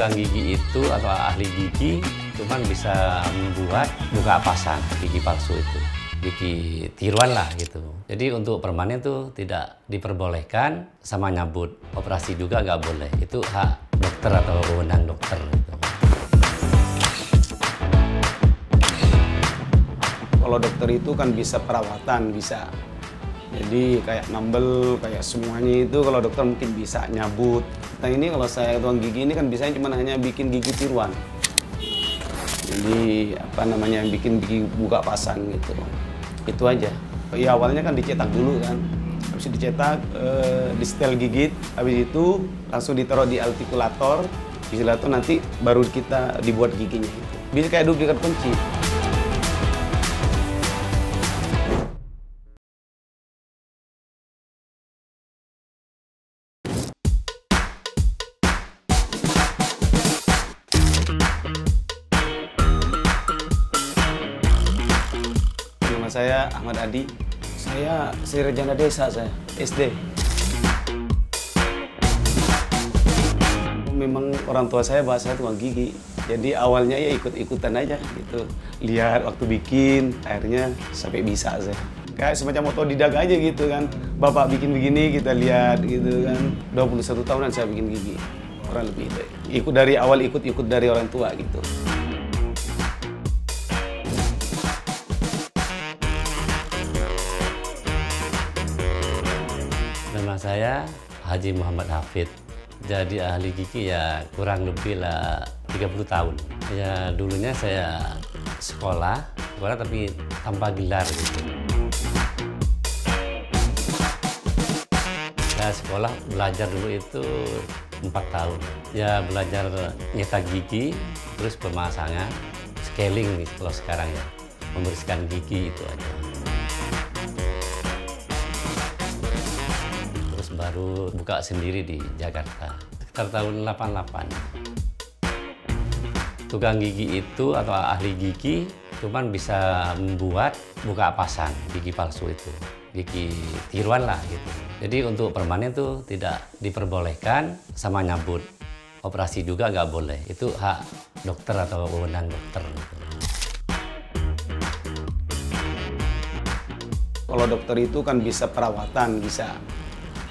tukang gigi itu atau ahli gigi cuman bisa membuat buka pasang gigi palsu itu, gigi tiruan lah gitu. Jadi untuk permanen itu tidak diperbolehkan, sama nyabut operasi juga nggak boleh. Itu hak dokter atau wewenang dokter gitu. Kalau dokter itu kan bisa perawatan, bisa. Jadi kayak nambel, kayak semuanya itu kalau dokter mungkin bisa nyabut. Nah ini kalau saya tukang gigi ini kan biasanya cuma hanya bikin gigi tiruan. Jadi apa namanya, bikin gigi buka pasang gitu. Itu aja. Ya awalnya kan dicetak dulu kan. Habis dicetak, di setel gigit, habis itu langsung ditaruh di artikulator. Di artikulator nanti baru kita dibuat giginya itu. Bisa kayak duplikat kunci. Saya Ahmad Adi, saya sarjana desa, saya SD. Memang orang tua saya bahasa tukang gigi, jadi awalnya ya ikut-ikutan aja gitu. Lihat waktu bikin, akhirnya sampai bisa saya. Kayak semacam otodidak aja gitu kan. Bapak bikin begini, kita lihat gitu kan. 21 tahunan saya bikin gigi, kurang lebih itu. Ikut dari awal, ikut dari orang tua gitu. Nama saya Haji Muhammad Hafid. Jadi ahli gigi ya kurang lebih lah 30 tahun. Ya dulunya saya sekolah tapi tanpa gelar gitu. Saya sekolah belajar dulu itu 4 tahun. Ya belajar nyetak gigi, terus pemasangan, scaling kalau sekarang ya, membersihkan gigi itu aja. Baru buka sendiri di Jakarta sekitar tahun 88. Tukang gigi itu atau ahli gigi cuman bisa membuat buka pasang gigi palsu itu, gigi tiruan lah gitu. Jadi untuk permanen itu tidak diperbolehkan, sama nyabut operasi juga nggak boleh. Itu hak dokter atau wewenang dokter gitu. Kalau dokter itu kan bisa perawatan, bisa.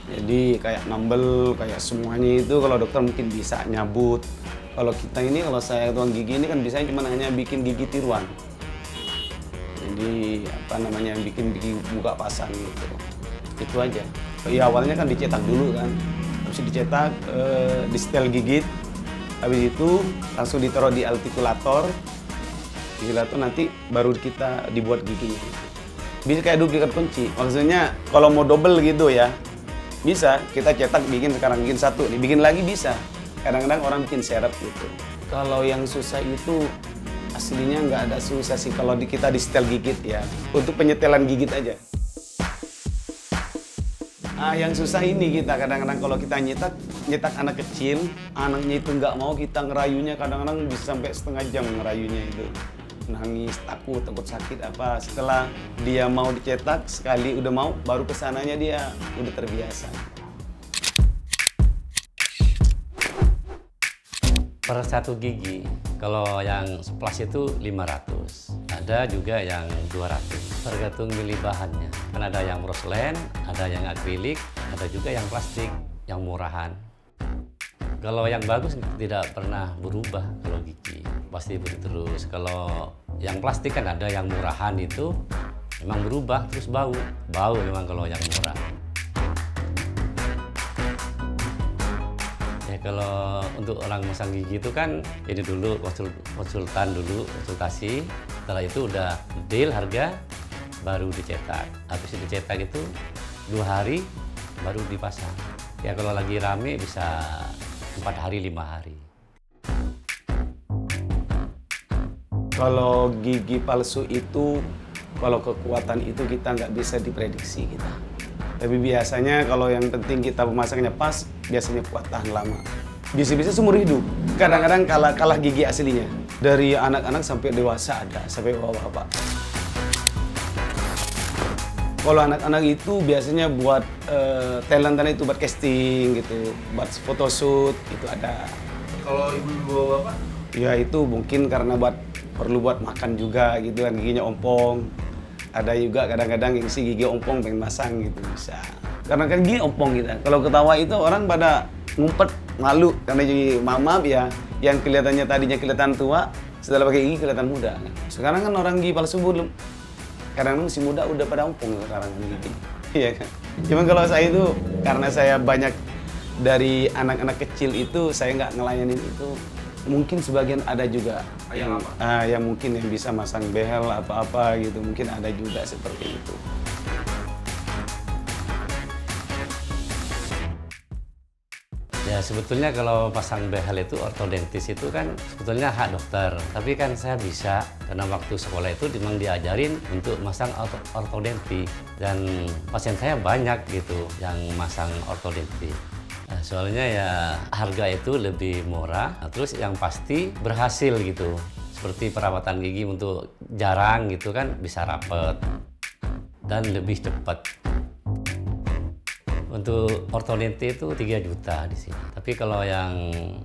Jadi kayak nambel, kayak semuanya itu kalau dokter mungkin bisa nyabut. Kalau kita ini, kalau saya tukang gigi ini kan biasanya cuma hanya bikin gigi tiruan. Jadi apa namanya, bikin gigi buka pasang gitu. Itu aja. Ya awalnya kan dicetak dulu kan. Habis dicetak, di setel gigit. Habis itu langsung ditaruh di artikulator. Di artikulator nanti baru kita dibuat giginya. Bisa kayak duplikat kunci. Maksudnya kalau mau double gitu ya. Bisa, kita cetak, bikin sekarang, bikin satu, dibikin lagi bisa. Kadang-kadang orang bikin seret gitu. Kalau yang susah itu aslinya nggak ada susah sih kalau kita di setel gigit ya. Untuk penyetelan gigit aja. Yang susah ini kita kadang-kadang kalau kita nyetak anak kecil, anaknya itu nggak mau, kita ngerayunya kadang-kadang bisa sampai setengah jam ngerayunya itu. Nangis, takut sakit apa. Setelah dia mau dicetak, sekali udah mau, baru kesananya dia udah terbiasa. Per satu gigi, kalau yang seplas itu 500, ada juga yang 200, tergantung milih bahannya. Kan ada yang porselen, ada yang akrilik, ada juga yang plastik, yang murahan. Kalau yang bagus tidak pernah berubah kalau gigi, pasti terus. Kalau yang plastik kan ada yang murahan itu memang berubah terus bau memang kalau yang murah. Ya kalau untuk orang masang gigi itu kan ini dulu konsultasi, setelah itu udah deal harga baru dicetak. Habis dicetak itu 2 hari baru dipasang. Ya kalau lagi rame bisa 4 hari 5 hari. Kalau gigi palsu itu, kalau kekuatan itu kita nggak bisa diprediksi kita. Tapi biasanya kalau yang penting kita pemasangnya pas, biasanya kuat tahan lama. Bisa-bisa seumur hidup. Kadang-kadang kalah gigi aslinya. Dari anak-anak sampai dewasa ada, sampai bapak-bapak. Kalau anak-anak itu biasanya buat talentan itu buat casting gitu, buat photoshoot itu ada. Kalau ibu-ibu bapak? Ya itu mungkin karena perlu buat makan juga gitu kan, giginya ompong. Ada juga kadang-kadang yang si gigi ompong pengen masang gitu bisa. Karena kan gigi ompong kita. Kalau ketawa itu orang pada ngumpet, malu karena jadi maaf ya, yang kelihatannya tadinya kelihatan tua, setelah pakai gigi kelihatan muda. Sekarang kan orang gigi palsu belum. Kadang-kadang si muda udah pada ompong sekarang kan gigi. Iya kan. Cuman kalau saya itu karena saya banyak dari anak-anak kecil itu saya nggak ngelayanin itu. Mungkin sebagian ada juga yang mungkin yang bisa masang behel apa-apa gitu, mungkin ada juga seperti itu. Ya sebetulnya kalau pasang behel itu ortodontis itu kan sebetulnya hak dokter. Tapi kan saya bisa karena waktu sekolah itu memang diajarin untuk masang ortodontis. Dan pasien saya banyak gitu yang masang ortodontis. Nah, soalnya ya harga itu lebih murah, terus yang pasti berhasil gitu. Seperti perawatan gigi untuk jarang gitu kan bisa rapet dan lebih cepat. Untuk ortodontis itu 3 juta di sini. Tapi kalau yang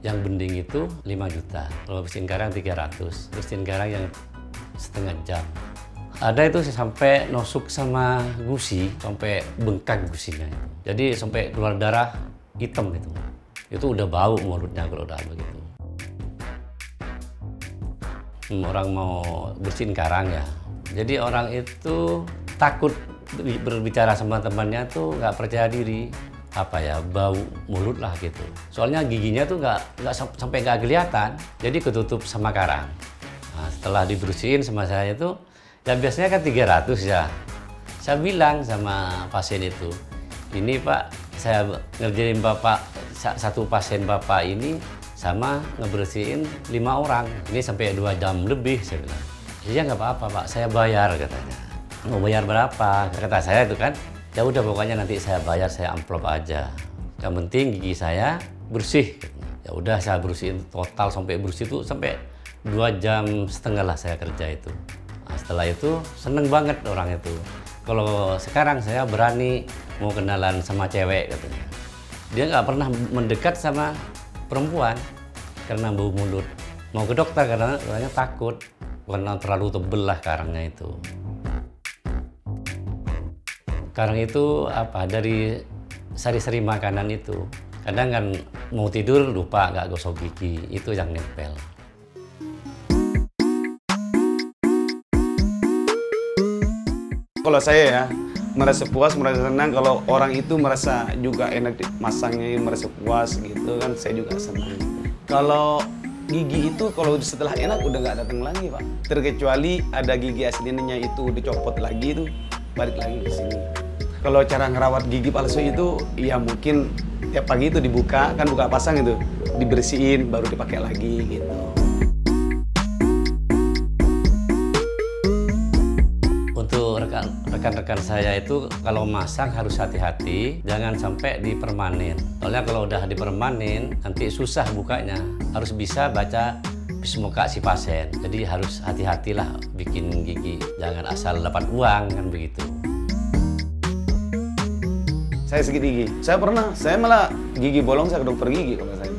bening itu 5 juta. Kalau bersihin karang 300. Bersihin karang yang setengah jam. Ada itu sampai nosuk sama gusi, sampai bengkak gusinya. Jadi sampai keluar darah hitam itu. Itu udah bau mulutnya kalau udah begitu. Orang mau bersihin karang ya. Jadi orang itu takut berbicara sama temannya tuh nggak percaya diri. Apa ya, bau mulut lah gitu. Soalnya giginya tuh nggak sampai nggak kelihatan. Jadi ketutup sama karang. Nah, setelah dibersihin sama saya itu, ya biasanya kan 300 ya. Saya bilang sama pasien itu, ini Pak, saya ngerjain Bapak, satu pasien Bapak ini sama ngebersihin 5 orang. Ini sampai 2 jam lebih, saya bilang. Iya nggak apa-apa Pak, saya bayar katanya. Mau bayar berapa? Kata saya itu kan, ya udah pokoknya nanti saya bayar, saya amplop aja. Yang penting gigi saya bersih. Ya udah saya bersihin total sampai bersih itu sampai 2,5 jam lah saya kerja itu. Nah, setelah itu seneng banget orang itu. Kalau sekarang saya berani mau kenalan sama cewek katanya. Dia nggak pernah mendekat sama perempuan karena bau mulut. Mau ke dokter karena orangnya takut karena terlalu tebel lah karangnya itu. Karang itu apa, dari sari-sari makanan itu. Kadang kan mau tidur lupa nggak gosok gigi, itu yang nempel. Kalau saya ya, merasa puas, merasa senang kalau orang itu merasa juga enak masangnya, merasa puas gitu kan, saya juga senang. Kalau gigi itu kalau setelah enak udah nggak datang lagi Pak. Terkecuali ada gigi aslinya itu dicopot lagi itu, balik lagi ke sini. Kalau cara ngerawat gigi palsu itu, ya mungkin tiap pagi itu dibuka, kan buka pasang itu, dibersihin baru dipakai lagi gitu. Rekan-rekan saya itu kalau masang harus hati-hati, jangan sampai dipermanen. Soalnya kalau udah dipermanen, nanti susah bukanya. Harus bisa baca muka si pasien. Jadi harus hati-hatilah bikin gigi. Jangan asal dapat uang, kan begitu. Saya sakit gigi. Saya malah gigi bolong, saya ke dokter gigi kalau saya.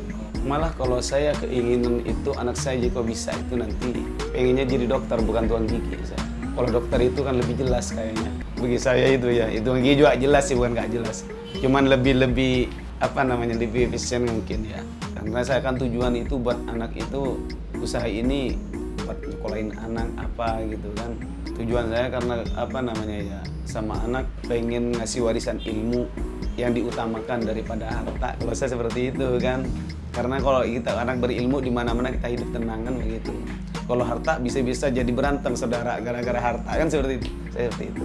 Malah kalau saya keinginan itu anak saya jika bisa itu nanti pengennya jadi dokter bukan tukang gigi saya. Kalau dokter itu kan lebih jelas kayaknya. Bagi saya itu ya, itu gigi juga jelas sih, bukan nggak jelas. Cuman lebih apa namanya, lebih efisien mungkin ya. Karena saya kan tujuan itu buat anak itu, usaha ini buat nyekolahin anak apa gitu kan. Tujuan saya karena apa namanya ya, sama anak pengen ngasih warisan ilmu yang diutamakan daripada harta. Kalau saya seperti itu kan. Karena kalau kita anak berilmu di mana-mana kita hidup tenang kan begitu. Kalau harta bisa-bisa jadi berantem saudara gara-gara harta kan seperti itu. Saya seperti itu.